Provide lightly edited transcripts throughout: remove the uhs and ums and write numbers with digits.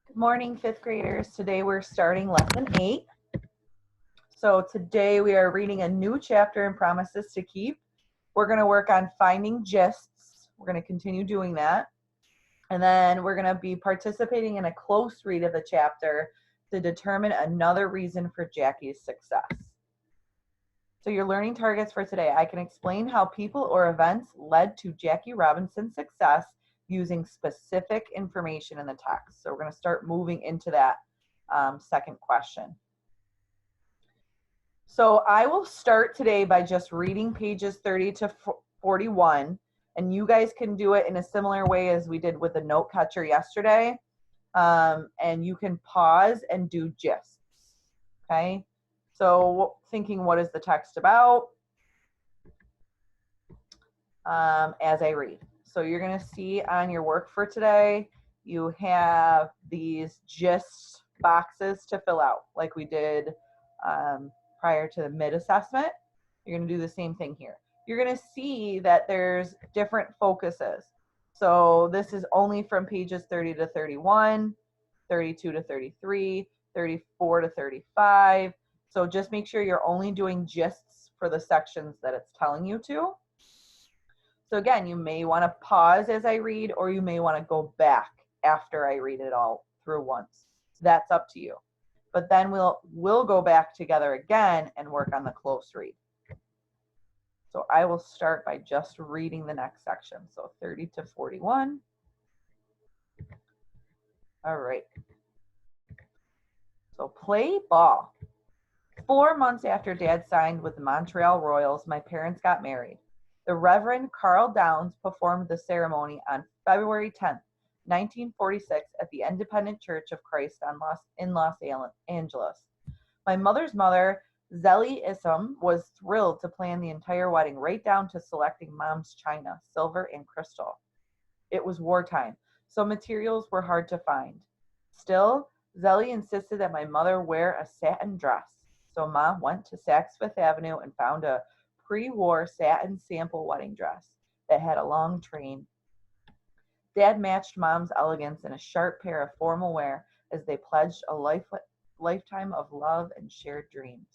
Good morning, fifth graders. Today we're starting lesson 8. So today we are reading a new chapter in Promises to Keep. We're going to work on finding gists. We're going to continue doing that. And then we're going to be participating in a close read of the chapter to determine another reason for Jackie's success. So your learning targets for today: I can explain how people or events led to Jackie Robinson's success using specific information in the text. So we're going to start moving into that second question. So I will start today by just reading pages 30 to 41, and you guys can do it in a similar way as we did with the note catcher yesterday. And you can pause and do gists. Okay, so thinking, what is the text about as I read. So you're going to see on your work for today, you have these gist boxes to fill out like we did prior to the mid-assessment. You're going to do the same thing here. You're going to see that there's different focuses. So this is only from pages 30 to 31, 32 to 33, 34 to 35. So just make sure you're only doing gists for the sections that it's telling you to. So again, you may want to pause as I read, or you may want to go back after I read it all through once. That's up to you. But then we'll go back together again and work on the close read. So I will start by just reading the next section. So 30 to 41. All right. So play ball. 4 months after Dad signed with the Montreal Royals, my parents got married. The Reverend Carl Downs performed the ceremony on February 10th, 1946 at the Independent Church of Christ in Los Angeles. My mother's mother, Zelly Issam, was thrilled to plan the entire wedding, right down to selecting Mom's china, silver, and crystal. It was wartime, so materials were hard to find. Still, Zelly insisted that my mother wear a satin dress. So Mom went to Saks Fifth Avenue and found a pre-war satin sample wedding dress that had a long train. Dad matched Mom's elegance in a sharp pair of formal wear as they pledged a lifetime of love and shared dreams.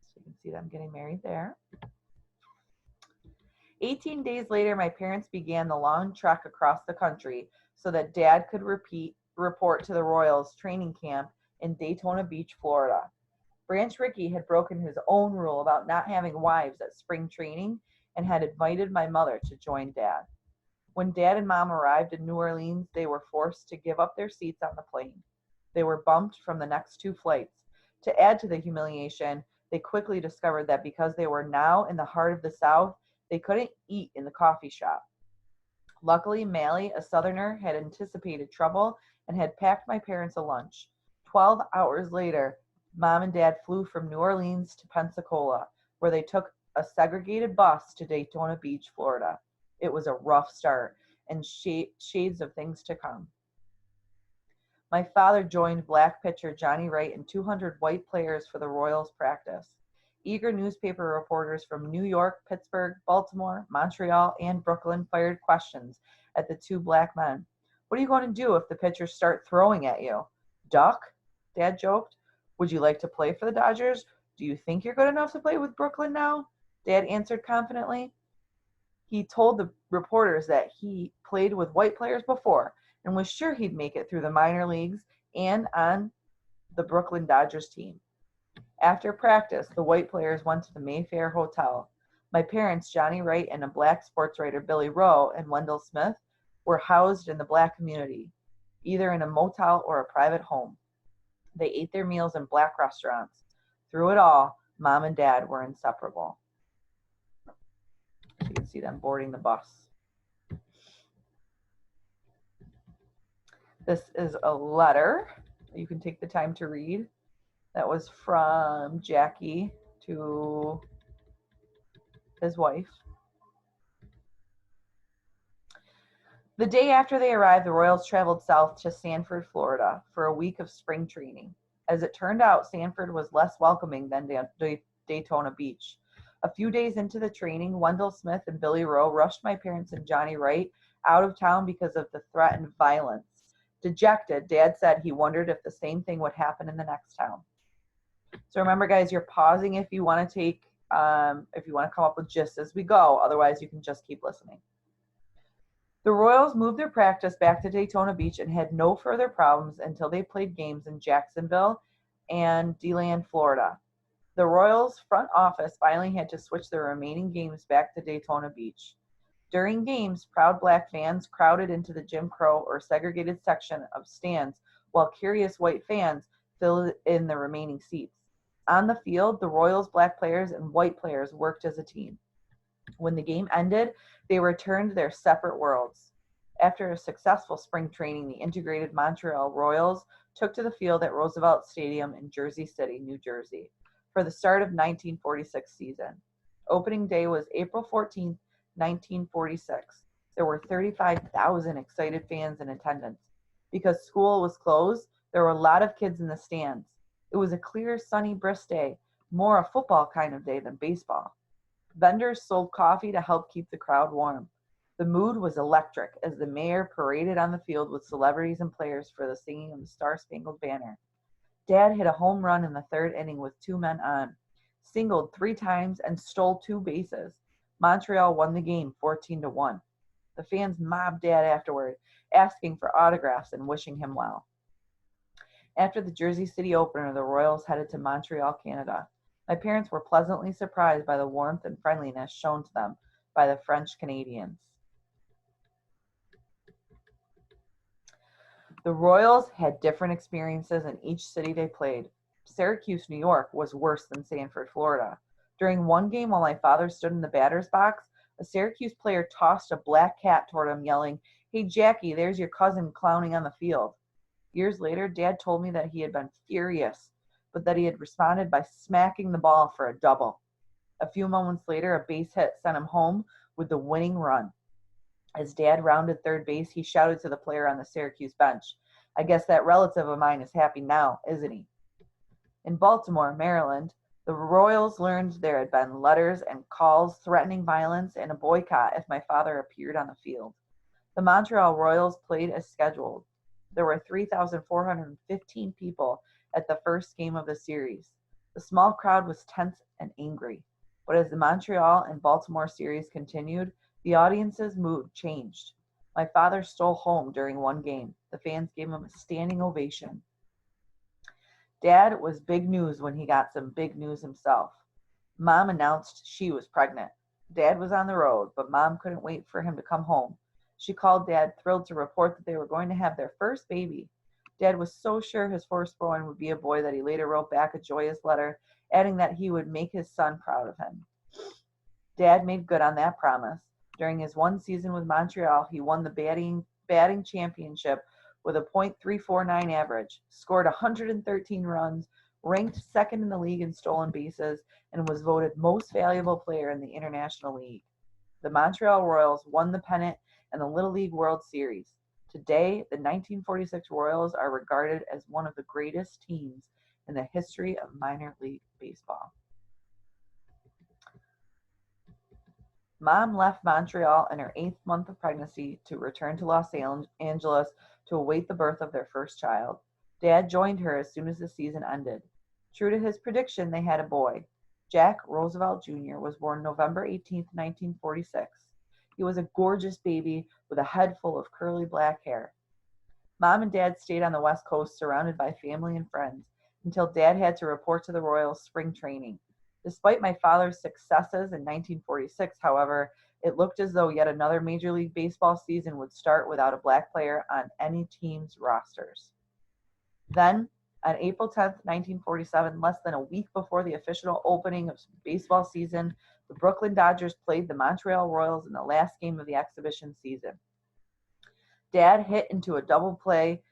So you can see them getting married there. 18 days later, my parents began the long trek across the country so that Dad could report to the Royals training camp in Daytona Beach, Florida. Branch Rickey had broken his own rule about not having wives at spring training and had invited my mother to join Dad. When Dad and Mom arrived in New Orleans, they were forced to give up their seats on the plane. They were bumped from the next 2 flights. To add to the humiliation, they quickly discovered that because they were now in the heart of the South, they couldn't eat in the coffee shop. Luckily, Mally, a Southerner, had anticipated trouble and had packed my parents a lunch. 12 hours later, Mom and Dad flew from New Orleans to Pensacola, where they took a segregated bus to Daytona Beach, Florida. It was a rough start and shades of things to come. My father joined black pitcher Johnny Wright and 200 white players for the Royals practice. Eager newspaper reporters from New York, Pittsburgh, Baltimore, Montreal, and Brooklyn fired questions at the 2 black men. What are you going to do if the pitchers start throwing at you? Duck? Dad joked. Would you like to play for the Dodgers? Do you think you're good enough to play with Brooklyn now? Dad answered confidently. He told the reporters that he played with white players before and was sure he'd make it through the minor leagues and on the Brooklyn Dodgers team. After practice, the white players went to the Mayfair Hotel. My parents, Johnny Wright and a black sports writer, Billy Rowe, and Wendell Smith, were housed in the black community, either in a motel or a private home. They ate their meals in black restaurants. Through it all, Mom and Dad were inseparable. You can see them boarding the bus. This is a letter you can take the time to read. That was from Jackie to his wife. The day after they arrived, the Royals traveled south to Sanford, Florida, for a week of spring training. As it turned out, Sanford was less welcoming than Daytona Beach. A few days into the training, Wendell Smith and Billy Rowe rushed my parents and Johnny Wright out of town because of the threatened violence. Dejected, Dad said he wondered if the same thing would happen in the next town. So remember, guys, you're pausing if you want to come up with gist as we go. Otherwise, you can just keep listening. The Royals moved their practice back to Daytona Beach and had no further problems until they played games in Jacksonville and DeLand, Florida. The Royals front office finally had to switch their remaining games back to Daytona Beach. During games, proud black fans crowded into the Jim Crow or segregated section of stands, while curious white fans filled in the remaining seats. On the field, the Royals' black players and white players worked as a team. When the game ended, they returned to their separate worlds. After a successful spring training, the integrated Montreal Royals took to the field at Roosevelt Stadium in Jersey City, New Jersey, for the start of 1946 season. Opening day was April 14, 1946. There were 35,000 excited fans in attendance. Because school was closed, there were a lot of kids in the stands. It was a clear, sunny, brisk day, more a football kind of day than baseball. Vendors sold coffee to help keep the crowd warm. The mood was electric as the mayor paraded on the field with celebrities and players for the singing of the Star-Spangled Banner. Dad hit a home run in the third inning with 2 men on, singled 3 times, and stole 2 bases. Montreal won the game 14-1. The fans mobbed Dad afterward, asking for autographs and wishing him well. After the Jersey City opener, the Royals headed to Montreal, Canada. My parents were pleasantly surprised by the warmth and friendliness shown to them by the French Canadians. The Royals had different experiences in each city they played. Syracuse, New York was worse than Sanford, Florida. During one game while my father stood in the batter's box, a Syracuse player tossed a black cat toward him, yelling, "Hey, Jackie, there's your cousin clowning on the field." Years later, Dad told me that he had been furious, but that he had responded by smacking the ball for a double. A few moments later, a base hit sent him home with the winning run. As Dad rounded third base, he shouted to the player on the Syracuse bench, "I guess that relative of mine is happy now, isn't he?" In Baltimore, Maryland, the Royals learned there had been letters and calls threatening violence and a boycott if my father appeared on the field. The Montreal Royals played as scheduled. There were 3,415 people at the first game of the series. The small crowd was tense and angry, but as the Montreal and Baltimore series continued, the audience's mood changed. My father stole home during one game. The fans gave him a standing ovation. Dad was big news when he got some big news himself. Mom announced she was pregnant. Dad was on the road, but Mom couldn't wait for him to come home. She called Dad, thrilled to report that they were going to have their first baby. Dad was so sure his firstborn would be a boy that he later wrote back a joyous letter, adding that he would make his son proud of him. Dad made good on that promise. During his one season with Montreal, he won the batting championship with a .349 average, scored 113 runs, ranked second in the league in stolen bases, and was voted most valuable player in the International League. The Montreal Royals won the pennant and the Little League World Series. Today, the 1946 Royals are regarded as one of the greatest teams in the history of minor league baseball. Mom left Montreal in her 8th month of pregnancy to return to Los Angeles to await the birth of their first child. Dad joined her as soon as the season ended. True to his prediction, they had a boy. Jack Roosevelt Jr. was born November 18, 1946. He was a gorgeous baby with a head full of curly black hair. Mom and Dad stayed on the West Coast surrounded by family and friends until Dad had to report to the Royals spring training. Despite my father's successes in 1946, however, it looked as though yet another Major League Baseball season would start without a black player on any team's rosters. Then, on April 10, 1947, less than a week before the official opening of baseball season, the Brooklyn Dodgers played the Montreal Royals in the last game of the exhibition season. Dad hit into a double play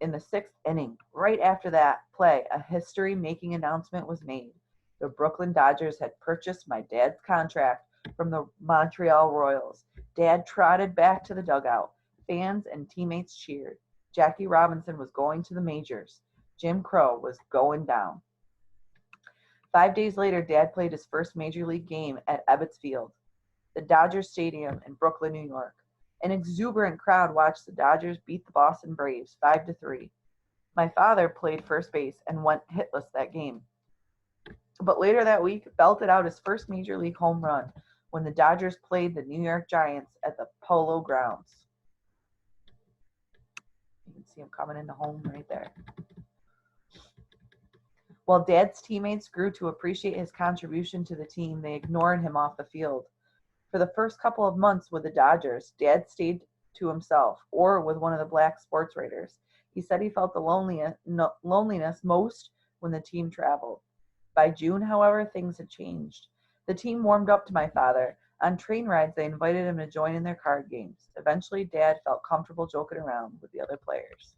in the 6th inning. Right after that play, a history-making announcement was made. The Brooklyn Dodgers had purchased my dad's contract from the Montreal Royals. Dad trotted back to the dugout. Fans and teammates cheered. Jackie Robinson was going to the majors. Jim Crow was going down. 5 days later, Dad played his first Major League game at Ebbets Field, the Dodgers Stadium in Brooklyn, New York. An exuberant crowd watched the Dodgers beat the Boston Braves 5-3. My father played first base and went hitless that game. But later that week, belted out his first major league home run when the Dodgers played the New York Giants at the Polo Grounds. You can see him coming into home right there. While Dad's teammates grew to appreciate his contribution to the team, they ignored him off the field. For the first couple of months with the Dodgers, Dad stayed to himself or with one of the black sports writers. He said he felt the loneliness most when the team traveled. By June, however, things had changed. The team warmed up to my father. On train rides, they invited him to join in their card games. Eventually, Dad felt comfortable joking around with the other players.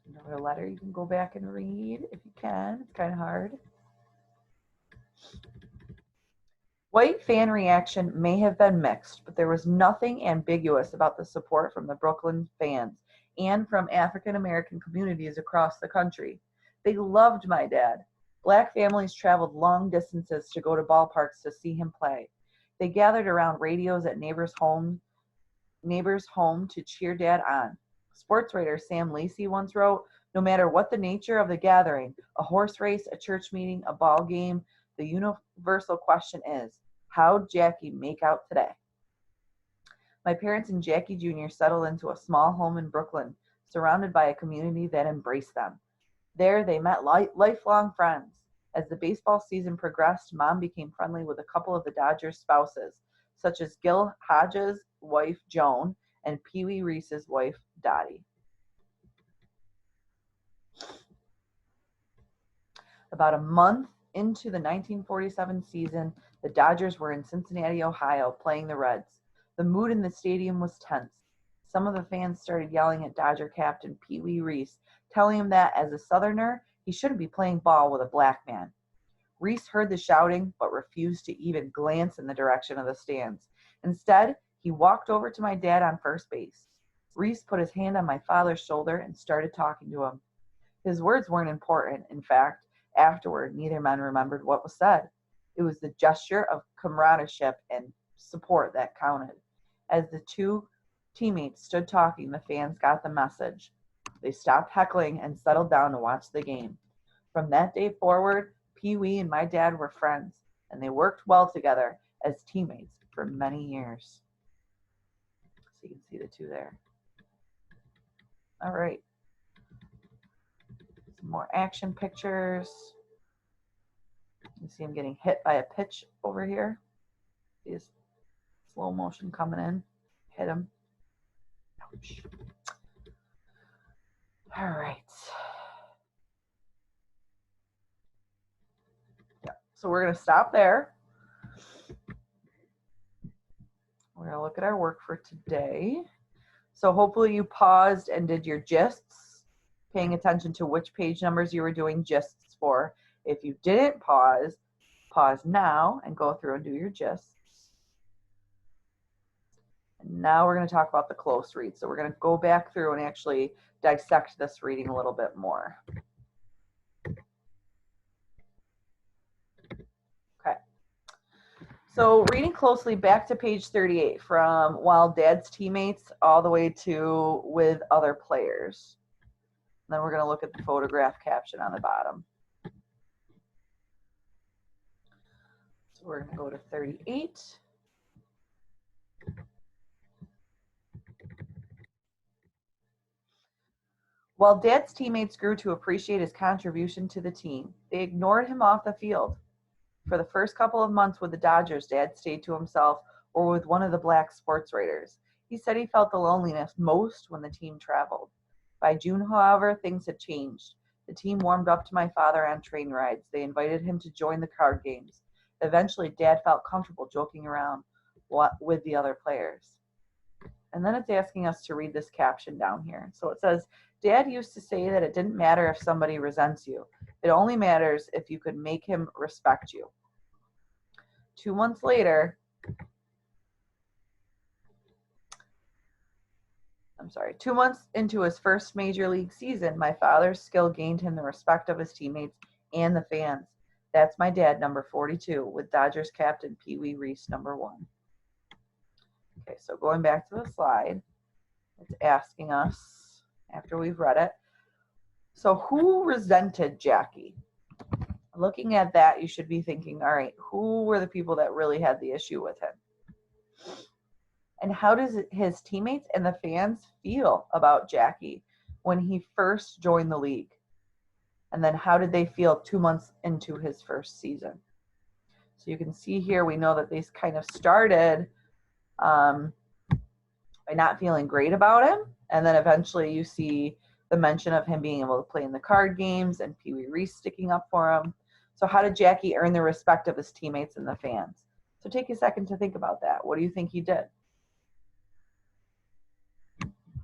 Another letter you can go back and read if you can. It's kind of hard. White fan reaction may have been mixed, but there was nothing ambiguous about the support from the Brooklyn fans and from African American communities across the country. They loved my dad. Black families traveled long distances to go to ballparks to see him play. They gathered around radios at neighbors' home to cheer Dad on. Sports writer Sam Lacey once wrote, "No matter what the nature of the gathering, a horse race, a church meeting, a ball game, the universal question is, how'd Jackie make out today?" My parents and Jackie Jr. settled into a small home in Brooklyn, surrounded by a community that embraced them. There, they met lifelong friends. As the baseball season progressed, Mom became friendly with a couple of the Dodgers' spouses, such as Gil Hodges' wife, Joan, and Pee Wee Reese's wife, Dottie. About a month into the 1947 season, the Dodgers were in Cincinnati, Ohio, playing the Reds. The mood in the stadium was tense. Some of the fans started yelling at Dodger captain Pee Wee Reese, telling him that, as a Southerner, he shouldn't be playing ball with a black man. Reese heard the shouting, but refused to even glance in the direction of the stands. Instead, he walked over to my dad on first base. Reese put his hand on my father's shoulder and started talking to him. His words weren't important. In fact, afterward, neither man remembered what was said. It was the gesture of comradeship and support that counted. As the two teammates stood talking, the fans got the message. They stopped heckling and settled down to watch the game. From that day forward, Pee Wee and my dad were friends, and they worked well together as teammates for many years. So you can see the two there. All right. Some more action pictures. You see him getting hit by a pitch over here. See his slow motion coming in. Hit him. Ouch. All right. Yeah. So we're going to stop there. We're going to look at our work for today. So hopefully you paused and did your gists, paying attention to which page numbers you were doing gists for. If you didn't pause now and go through and do your gists. And now we're going to talk about the close read. So we're going to go back through and actually dissect this reading a little bit more. Okay. So reading closely back to page 38, from while Dad's teammates all the way to with other players. And then we're going to look at the photograph caption on the bottom. So we're going to go to 38. While Dad's teammates grew to appreciate his contribution to the team, they ignored him off the field. For the first couple of months with the Dodgers, Dad stayed to himself or with one of the black sports writers. He said he felt the loneliness most when the team traveled. By June, however, things had changed. The team warmed up to my father on train rides. They invited him to join the card games. Eventually, Dad felt comfortable joking around with the other players. And then it's asking us to read this caption down here. So it says, Dad used to say that it didn't matter if somebody resents you. It only matters if you could make him respect you. 2 months later, 2 months into his first major league season, my father's skill gained him the respect of his teammates and the fans. That's my dad, number 42, with Dodgers captain Pee Wee Reese, number 1. Okay, so going back to the slide, it's asking us, after we've read it, so who resented Jackie? Looking at that, you should be thinking, all right, who were the people that really had the issue with him? And how does his teammates and the fans feel about Jackie when he first joined the league? And then how did they feel 2 months into his first season? So you can see here, we know that these kind of started by not feeling great about him. And then eventually you see the mention of him being able to play in the card games and Pee Wee Reese sticking up for him. So how did Jackie earn the respect of his teammates and the fans? So take a second to think about that. What do you think he did?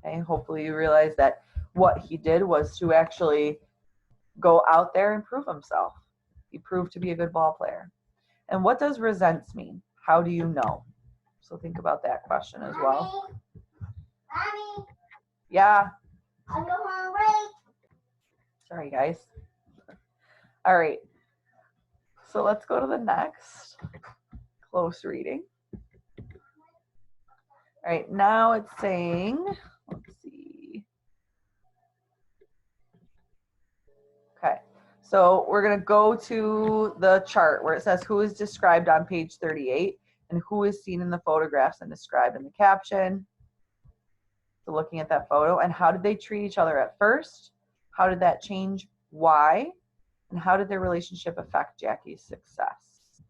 Okay, hopefully you realize that what he did was to actually go out there and prove himself. He proved to be a good ball player. And what does resents mean? How do you know? So think about that question as well. Mommy, Yeah. I'm hungry. Sorry, guys. All right. So let's go to the next close reading. All right. Now it's saying, let's see. Okay. So we're going to go to the chart where it says who is described on page 38 and who is seen in the photographs and described in the caption. So looking at that photo, and how did they treat each other at first? How did that change? Why? And how did their relationship affect Jackie's success?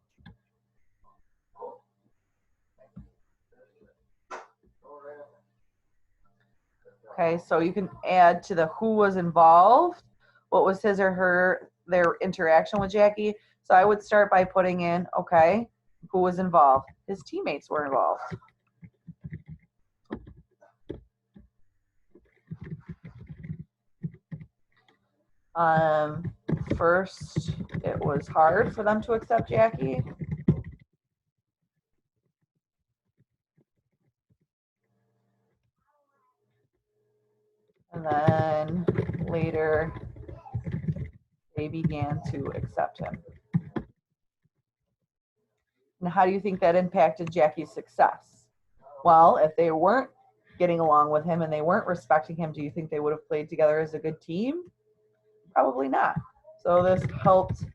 Okay, so you can add to the who was involved, what was his or their interaction with Jackie. So I would start by putting in, okay, who was involved? His teammates were involved. First, it was hard for them to accept Jackie. And then later, they began to accept him. And how do you think that impacted Jackie's success? Well, if they weren't getting along with him and they weren't respecting him, do you think they would have played together as a good team? Probably not. So this helped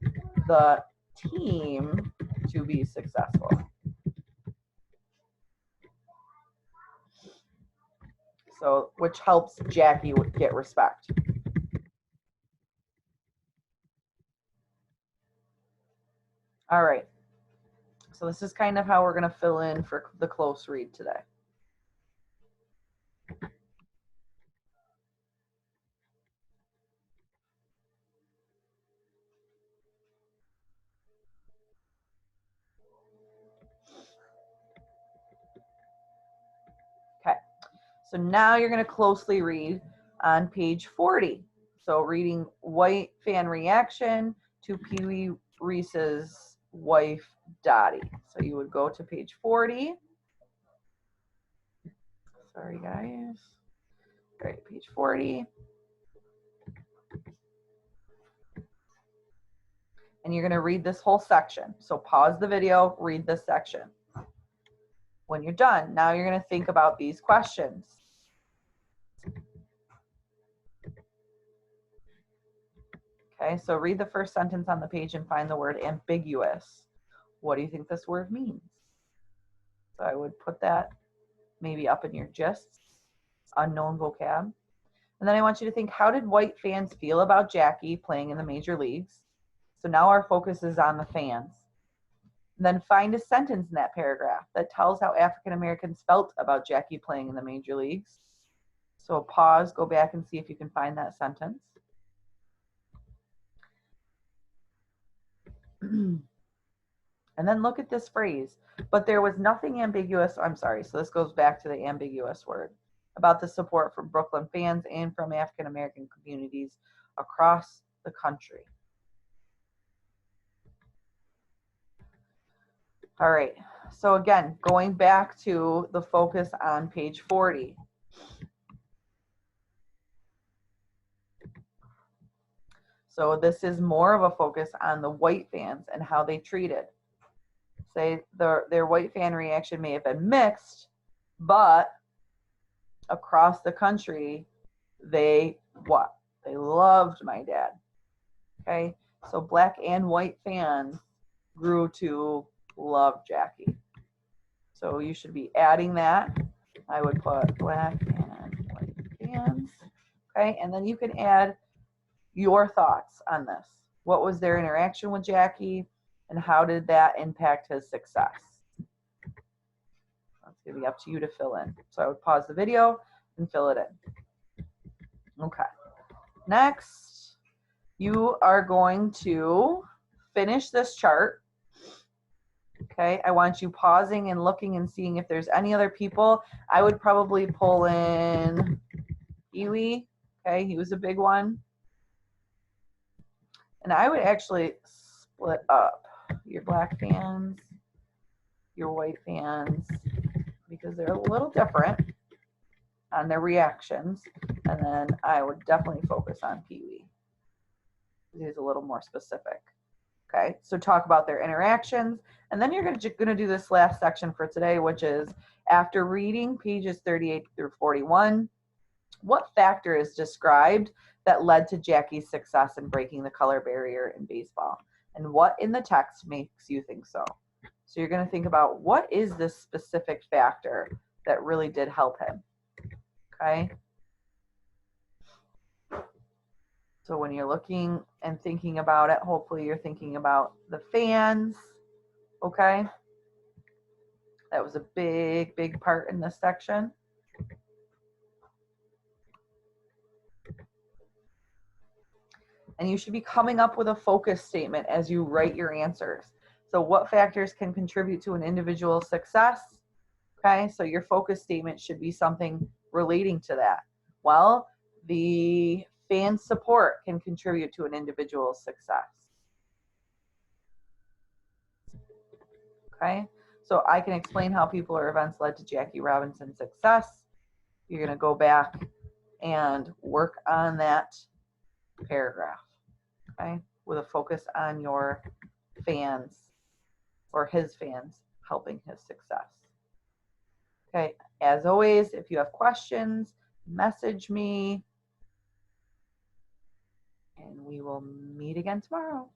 the team to be successful. So, which helps Jackie get respect. All right. So this is kind of how we're going to fill in for the close read today. Okay. So now you're going to closely read on page 40. So reading white fan reaction to Pee Wee Reese's wife, Dottie. So you would go to page 40. Sorry, guys. All right, page 40. And you're going to read this whole section. So pause the video, read this section. When you're done, now you're going to think about these questions. Okay, so read the first sentence on the page and find the word ambiguous. What do you think this word means? So I would put that maybe up in your gists, unknown vocab. And then I want you to think, how did white fans feel about Jackie playing in the major leagues? So now our focus is on the fans. And then find a sentence in that paragraph that tells how African Americans felt about Jackie playing in the major leagues. So pause, go back and see if you can find that sentence. And then look at this phrase, but there was nothing ambiguous. I'm sorry, so this goes back to the ambiguous word about the support from Brooklyn fans and from African American communities across the country. All right, so again, going back to the focus on page 40. So this is more of a focus on the white fans and how they treated. Say their white fan reaction may have been mixed, but across the country, they loved my dad. Okay, so black and white fans grew to love Jackie. So you should be adding that. I would put black and white fans. Okay, and then you can add your thoughts on this. What was their interaction with Jackie, and how did that impact his success? That's going to be up to you to fill in. So I would pause the video and fill it in. Okay. Next, you are going to finish this chart. Okay, I want you pausing and looking and seeing if there's any other people. I would probably pull in Pee-wee. Okay, he was a big one. And I would actually split up your black fans, your white fans, because they're a little different on their reactions. And then I would definitely focus on Pee-wee. He's a little more specific. Okay, so talk about their interactions. And then you're going to do this last section for today, which is after reading pages 38 through 41, what factor is described that led to Jackie's success in breaking the color barrier in baseball? And what in the text makes you think so? So you're going to think about what is this specific factor that really did help him. Okay. So when you're looking and thinking about it, hopefully you're thinking about the fans. Okay. That was a big, big part in this section. And you should be coming up with a focus statement as you write your answers. So what factors can contribute to an individual's success? Okay, so your focus statement should be something relating to that. Well, the fan support can contribute to an individual's success. Okay, so I can explain how people or events led to Jackie Robinson's success. You're going to go back and work on that paragraph, okay, with a focus on your fans or his fans helping his success. Okay, as always, if you have questions, message me, and we will meet again tomorrow.